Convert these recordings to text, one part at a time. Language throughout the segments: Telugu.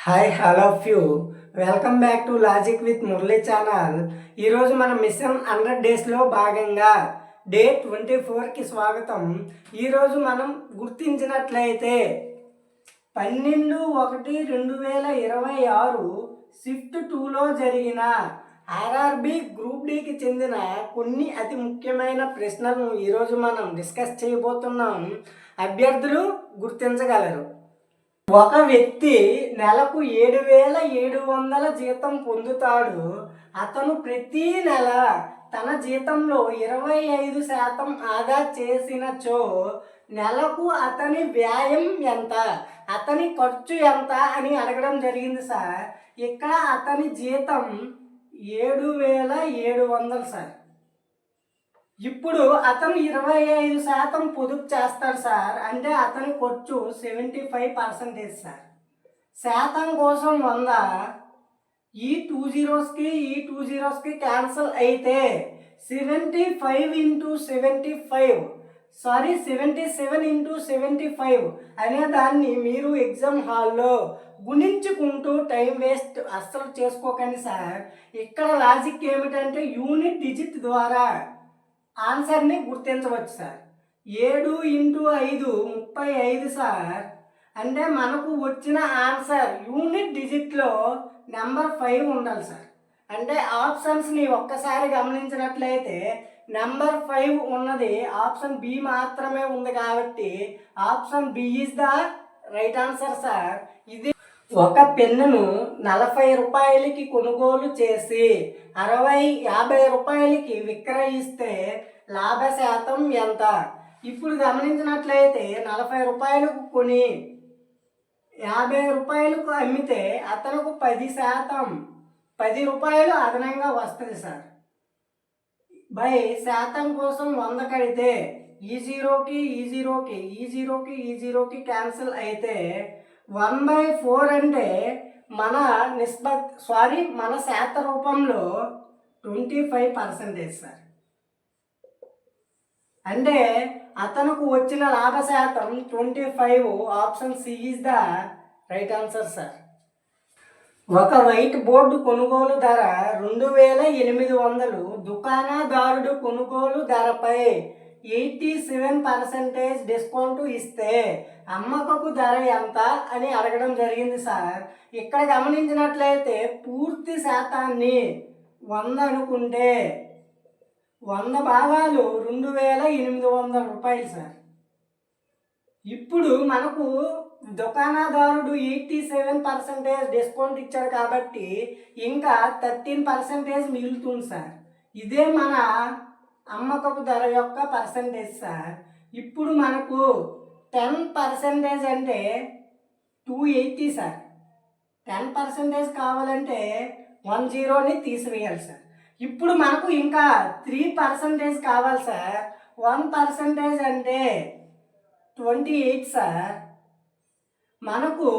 Hi hello few welcome back to logic with Murali channel. ఈరోజు మన మిషన్ 100 డేస్లో భాగంగా డే 24కి స్వాగతం. ఈరోజు మనం గుర్తించినట్లయితే 12/1/2026 షిఫ్ట్ 2లో జరిగిన ఆర్ఆర్బి గ్రూప్ డికి చెందిన కొన్ని అతి ముఖ్యమైన ప్రశ్నలను ఈరోజు మనం డిస్కస్ చేయబోతున్నాం. అభ్యర్థులు గుర్తించగలరు. ఒక వ్యక్తి నెలకు 7,700 జీతం పొందుతాడు. అతను ప్రతి నెల తన జీతంలో 25% ఆదా చేసినచో నెలకు అతని వ్యయం ఎంత, అతని ఖర్చు ఎంత అని అడగడం జరిగింది సార్. ఇక్కడ అతని జీతం 7,700 సార్. ఇప్పుడు అతను 25% పొదుపు చేస్తాడు సార్. అంటే అతని ఖర్చు 75% సార్. శాతం కోసం 100, ఈ 2 zeros కి క్యాన్సిల్ అయితే 77 అనే దాన్ని మీరు ఎగ్జామ్ హాల్లో గుణించుకుంటూ టైం వేస్ట్ అస్సలు చేసుకోకండి సార్. ఇక్కడ లాజిక్ ఏమిటంటే యూనిట్ డిజిట్ ద్వారా ఆన్సర్ని గుర్తించవచ్చు సార్. 7 × 5 35 సార్. అంటే మనకు వచ్చిన ఆన్సర్ యూనిట్ డిజిట్లో నెంబర్ 5 ఉండాలి సార్. అంటే ఆప్షన్స్ని ఒక్కసారి గమనించినట్లయితే నెంబర్ 5 ఉన్నది ఆప్షన్ బి మాత్రమే ఉంది కాబట్టి option B is the right answer sir. ఇది ఒక పెన్నును 40 రూపాయలకి కొనుగోలు చేసి 50 రూపాయలకి విక్రయిస్తే లాభ శాతం ఎంత? ఇప్పుడు గమనించినట్లయితే 40 రూపాయలకు కొని 50 రూపాయలకు అమ్మితే అతనికి 10 రూపాయలు అదనంగా వస్తుంది సార్. బై శాతం కోసం 100 కడితే ఈ జీరోకి క్యాన్సిల్ అయితే 1/4 అంటే మన శాత రూపంలో 25% సార్. అంటే అతనికి వచ్చిన లాభ శాతం 25. Option C is the right answer sir. ఒక వైట్ బోర్డు కొనుగోలు ధర 2,800. దుకాణదారుడు కొనుగోలు ధరపై 87% డిస్కౌంట్ ఇస్తే అమ్మకపు ధర ఎంత అని అడగడం జరిగింది సార్. ఇక్కడ గమనించినట్లయితే పూర్తి శాతాన్ని 100 అనుకుంటే 100 భాగాలు 2,800 రూపాయలు సార్. ఇప్పుడు మనకు దుకాణదారుడు 87% డిస్కౌంట్ ఇచ్చాడు కాబట్టి ఇంకా 13% మిగులుతుంది సార్. ఇదే మన అమ్మకపు ధర యొక్క పర్సంటేజ్ సార్. ఇప్పుడు మనకు 10% అంటే 280 సార్. 10% కావాలంటే 10ని తీసివేయాలి సార్. ఇప్పుడు మనకు ఇంకా 3% కావాలి సార్. 1% అంటే 28 సార్. మనకు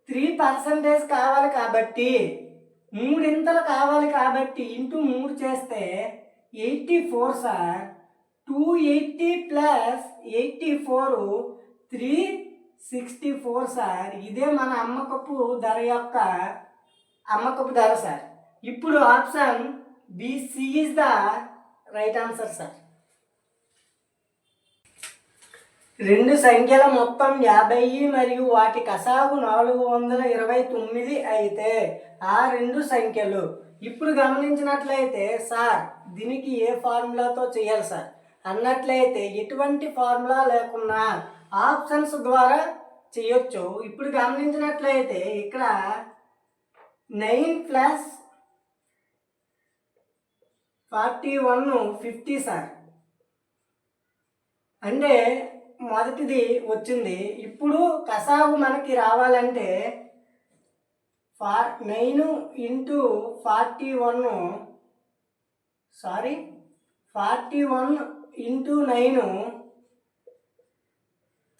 3% కావాలి కాబట్టి 3 కావాలి కాబట్టి ఇంటూ 3 చేస్తే 84 సార్. 280 + 84 364 సార్. ఇదే మన అమ్మకపు ధర సార్. ఇప్పుడు option BC is the right answer sir. రెండు సంఖ్యల మొత్తం 50 మరియు వాటి కసాగు 429 అయితే ఆ రెండు సంఖ్యలు. ఇప్పుడు గమనించినట్లయితే సార్ దీనికి ఏ ఫార్ములాతో చేయాలి సార్ అన్నట్లయితే ఎటువంటి ఫార్ములా లేకున్నా ఆప్షన్స్ ద్వారా చేయొచ్చు. ఇప్పుడు గమనించినట్లయితే ఇక్కడ 9 + 41 50 సార్. అంటే మొదటిది వచ్చింది. ఇప్పుడు కసాగు మనకి రావాలంటే 9 × 41 41 × 9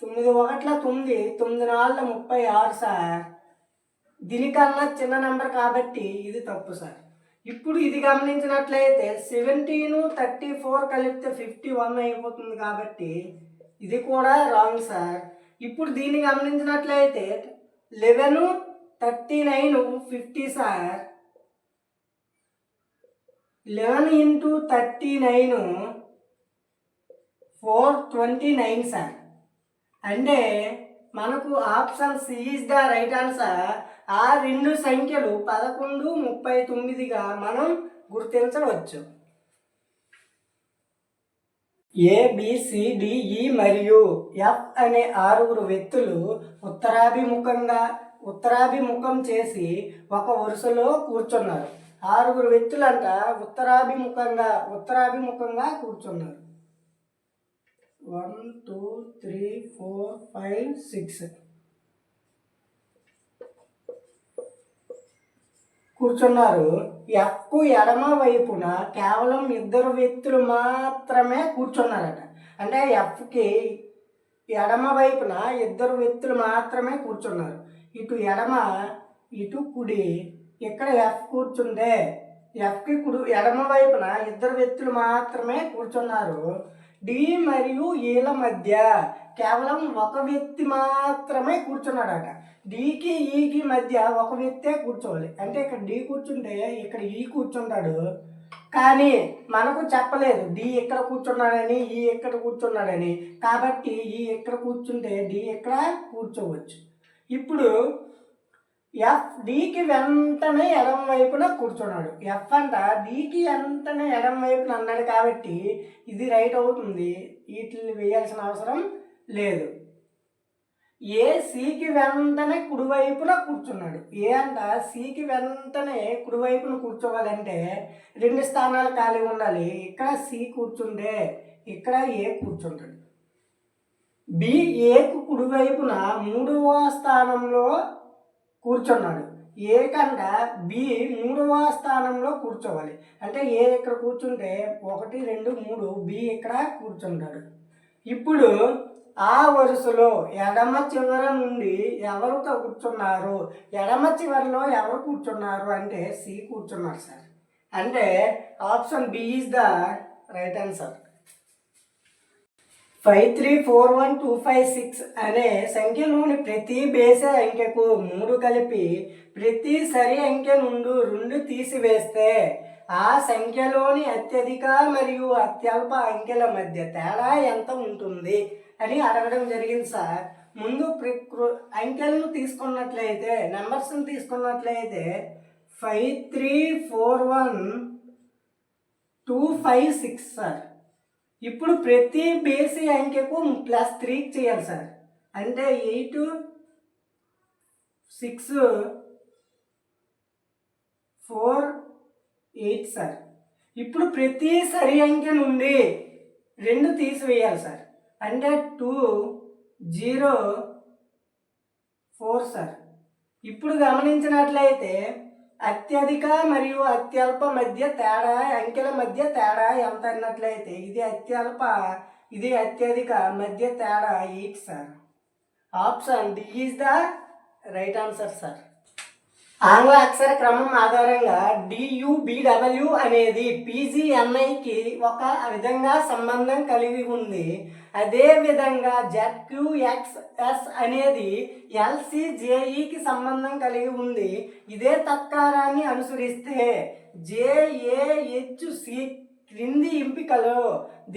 9 1 9 9 4 36 సార్. దీనికన్నా చిన్న నెంబర్ కాబట్టి ఇది తప్పు సార్. ఇప్పుడు ఇది గమనించినట్లయితే 17 34 కలిపితే 51 అయిపోతుంది కాబట్టి ఇది కూడా రాంగ్ సార్. ఇప్పుడు దీన్ని గమనించినట్లయితే 11 39 50 సార్. 11 into 39 429 sir. అంటే మనకు option C is the right answer. ఆ రెండు సంఖ్యలు 11, 39గా మనం గుర్తించవచ్చు. ABCDE మరియు F అనే 6 వ్యక్తులు ఉత్తరాభిముఖం చేసి ఒక వరుసలో కూర్చున్నారు. 6 వ్యక్తులంట ఉత్తరాభిముఖంగా కూర్చున్నారు. 1 2 3 4 5 6 కూర్చున్నారు. ఎఫ్కు ఎడమ వైపున కేవలం 2 వ్యక్తులు మాత్రమే కూర్చున్నారట. అంటే ఎఫ్కి ఎడమ వైపున 2 వ్యక్తులు మాత్రమే కూర్చున్నారు. ఇటు ఎడమ ఇటు కుడి. ఇక్కడ ఎఫ్ కూర్చుంటే ఎఫ్కి ఎడమ వైపున 2 వ్యక్తులు మాత్రమే కూర్చున్నారు. డి మరియు ఈల మధ్య కేవలం ఒక వ్యక్తి మాత్రమే కూర్చున్నాడట. డికి ఈకి మధ్య ఒక వ్యక్తే కూర్చోవాలి. అంటే ఇక్కడ డి కూర్చుంటే ఇక్కడ ఈ కూర్చుంటాడు. కానీ మనకు చెప్పలేదు డి ఎక్కడ కూర్చున్నాడని, ఈ ఎక్కడ కూర్చున్నాడని. కాబట్టి ఈ ఎక్కడ కూర్చుంటే డి ఎక్కడ కూర్చోవచ్చు. ఇప్పుడు ఎఫ్ డికి వెంటనే ఎడం వైపున కూర్చున్నాడు. ఎఫ్ అంట డికి వెంటనే ఎడం వైపున అన్నాడు కాబట్టి ఇది రైట్ అవుతుంది. వీటిని వేయాల్సిన అవసరం లేదు. ఏ సికి వెంటనే కుడివైపున కూర్చున్నాడు. ఏ అంట సికి వెంటనే కుడివైపున కూర్చోవాలంటే 2 స్థానాలు ఖాళీ ఉండాలి. ఇక్కడ సి కూర్చుంటే ఇక్కడ ఏ కూర్చుంటాడు. బి ఏకు కుడివైపున 3వ స్థానంలో కూర్చున్నాడు. ఏ కంట బి 3వ స్థానంలో కూర్చోవాలి. అంటే ఏ ఇక్కడ కూర్చుంటే 1 2 3 బి ఇక్కడ కూర్చుంటాడు. ఇప్పుడు ఆ వరుసలో ఎడమ చివర నుండి ఎవరు కూర్చున్నారు, ఎడమ చివరిలో ఎవరు కూర్చున్నారు అంటే సి కూర్చున్నారు సార్. అంటే option B is the right answer. 5 3 4 1 2 5 6 అనే సంఖ్యలోని ప్రతి బేసే అంకెకు 3 కలిపి ప్రతి సరి అంకె నుండి 2 తీసివేస్తే ఆ సంఖ్యలోని అత్యధిక మరియు అత్యల్ప అంకెల మధ్య తేడా ఎంత ఉంటుంది అని అడగడం జరిగింది సార్. ముందు అంకెలను తీసుకున్నట్లయితే, నెంబర్స్ని తీసుకున్నట్లయితే 5 3 4 1 2 5 6 సార్. ఇప్పుడు ప్రతి బేసి అంకెకు +3 చేయాలి సార్. అంటే 8 6 4 8 సార్. ఇప్పుడు ప్రతి సరి అంకె నుండి 2 తీసివేయాలి సార్. అంటే 2 0 4 సార్. ఇప్పుడు గమనించినట్లయితే అత్యధిక మరియు అత్యల్ప మధ్య తేడా, అంకెల మధ్య తేడా ఎంత అన్నట్లయితే ఇది అత్యల్ప ఇది అత్యధిక, మధ్య తేడా 8 sir. Option D is the right answer sir. ఆంగ్ల అక్షర క్రమం ఆధారంగా DUBW అనేది PGNIకి ఒక విధంగా సంబంధం కలిగి ఉంది. అదేవిధంగా ZQXS అనేది LCJEకి సంబంధం కలిగి ఉంది. ఇదే తత్కారాన్ని అనుసరిస్తే JAHC క్రింది ఎంపికలో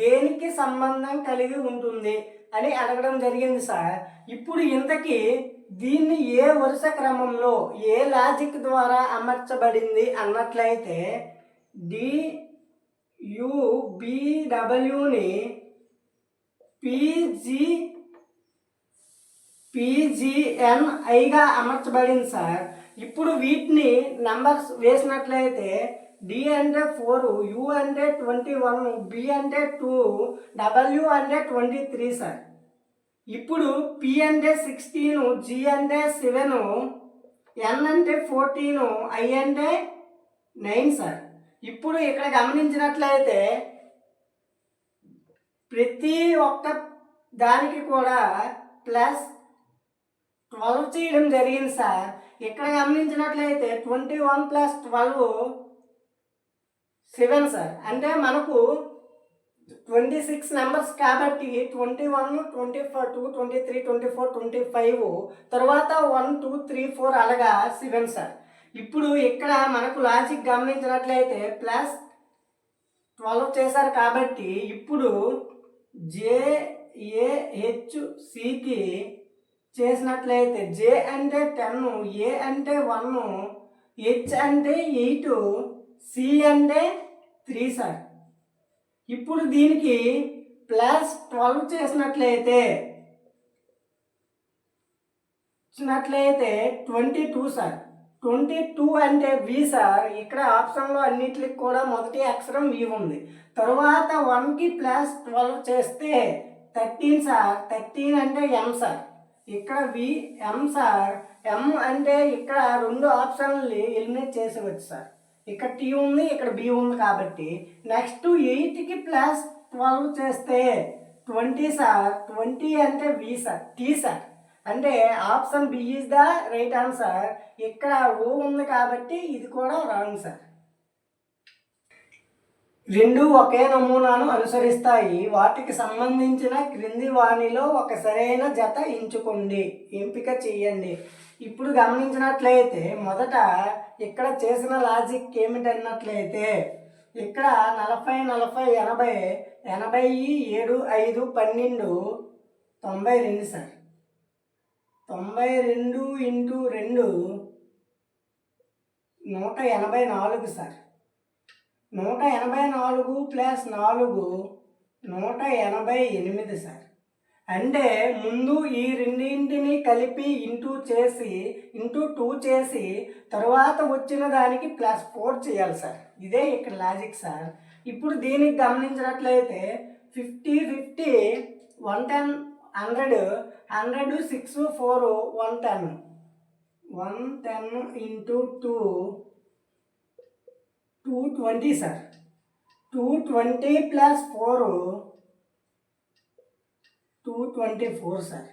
దేనికి సంబంధం కలిగి ఉంటుంది అని అడగడం జరిగింది సార్. ఇప్పుడు ఇంతకీ దీన్ని ఏ వరుస క్రమంలో ఏ లాజిక్ ద్వారా అమర్చబడింది అన్నట్లయితే DUBWని PGNIగా అమర్చబడింది సార్. ఇప్పుడు వీటిని నంబర్స్ వేసినట్లయితే D అంటే 4, U అంటే 21, B అంటే 2, W అంటే 23 సార్. ఇప్పుడు P అంటే 16, G అంటే 7, N అంటే 14, I అంటే 9 సార్. ఇప్పుడు ఇక్కడ గమనించినట్లయితే ప్రతి ఒక్క దానికి కూడా +12 చేయడం జరిగింది సార్. ఇక్కడ గమనించినట్లయితే 21 + 12 7 సార్. అంటే మనకు 26 నెంబర్స్ కాబట్టి 21, 22, 23, 24, 25 తర్వాత 1, 2, 3, 4 అలాగా 7 సార్. ఇప్పుడు ఇక్కడ మనకు లాజిక్ గమనించినట్లయితే ప్లస్ 12 చేశారు కాబట్టి ఇప్పుడు JAHCకి చేసినట్లయితే జే అంటే 10, ఏ అంటే 1, హెచ్ అంటే 8, సి అంటే 3 సార్. ఇప్పుడు దీనికి ప్లస్ 12 చేసినట్లయితే 22 సార్. 22 అంటే వి సార్. ఇక్కడ ఆప్షన్లో అన్నిటికి కూడా మొదటి అక్షరం వి ఉంది. తరువాత 1కి ప్లస్ 12 చేస్తే 13 సార్. 13 అంటే ఎం సార్. ఇక్కడ వి ఎం సార్. ఎం అంటే ఇక్కడ రెండు ఆప్షన్లు ఎలిమినేట్ చేసేవచ్చు సార్. ఇక్కడ టీ ఉంది, ఇక్కడ బి ఉంది కాబట్టి నెక్స్ట్ 8కి ప్లస్ 12 చేస్తే 20 సార్. 20 అంటే వి సార్, టీ సార్. అంటే option B is the right answer. ఇక్కడ ఓ ఉంది కాబట్టి ఇది కూడా రాంగ్ సార్. రెండు ఒకే నమూనాను అనుసరిస్తాయి. వాటికి సంబంధించిన క్రింది వాణిలో ఒక సరైన జత ఎంచుకోండి, ఎంపిక చేయండి. ఇప్పుడు గమనించినట్లయితే మొదట ఇక్కడ చేసిన లాజిక్ ఏమిటన్నట్లయితే ఇక్కడ 40, 40, 80, 80, 7, 5, 12, 92 sir. 92 into 2 184 sir. 184 plus 4 188 sir. అంటే ముందు ఈ రెండింటిని కలిపి ఇంటూ 2 చేసి తర్వాత వచ్చిన దానికి ప్లస్ 4 చేయాలి సార్. ఇదే ఇక్కడ లాజిక్ సార్. ఇప్పుడు దీనికి గమనించినట్లయితే 50, 50, 110, 100, 100, 6, 4, 110. 110 ఇంటూ 2 220 సార్. 220 plus 4 224 sir.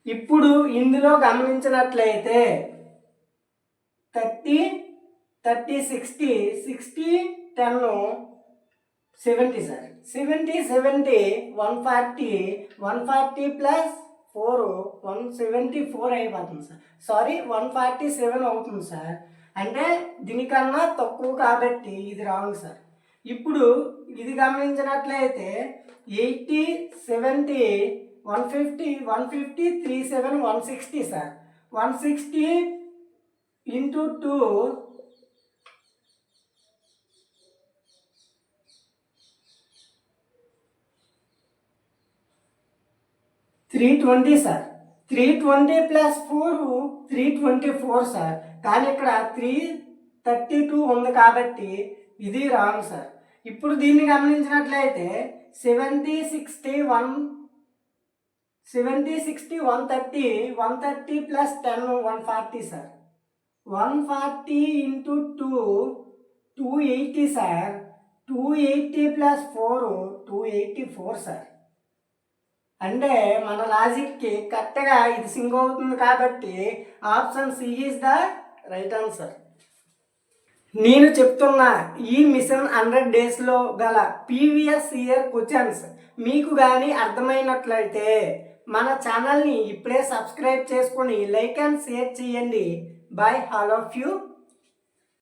ఇప్పుడు ఇందులో గమనించినట్లయితే 30, 30, 60, 60, 10, 70 సార్. 70, 70, 140, 140 ప్లస్ 4 174 అయిపోతుంది సార్. సారీ 147 అవుతుంది సార్. అంటే దీనికన్నా తక్కువ కాబట్టి ఇది రాంగ్ సార్. ఇప్పుడు ఇది గమనించినట్లయితే 80, 70, 150, 150, 37, 160 sir. 160 into 2 320 sir. 320 plus 4 324 sir. కానీ ఇక్కడ 332 ఉంది కాబట్టి ఇది రాంగ్ సార్. ఇప్పుడు దీన్ని గమనించినట్లయితే 70, 60, 130, 130 plus 10 140 sir. 140 into 2 280 sir. 280 plus 4 284 sir. అంటే మన లాజిక్కి కరెక్ట్గా ఇది సింక్ అవుతుంది కాబట్టి option C is the right answer. నేను చెప్తున్న ఈ మిషన్ 100 డేస్లో గల ప్రీవియస్ ఇయర్ క్వశ్చన్స్ మీకు కానీ అర్థమైనట్లయితే మన ఛానల్ని ఇప్పుడే సబ్స్క్రైబ్ చేసుకొని లైక్ అండ్ షేర్ చేయండి. By all of you.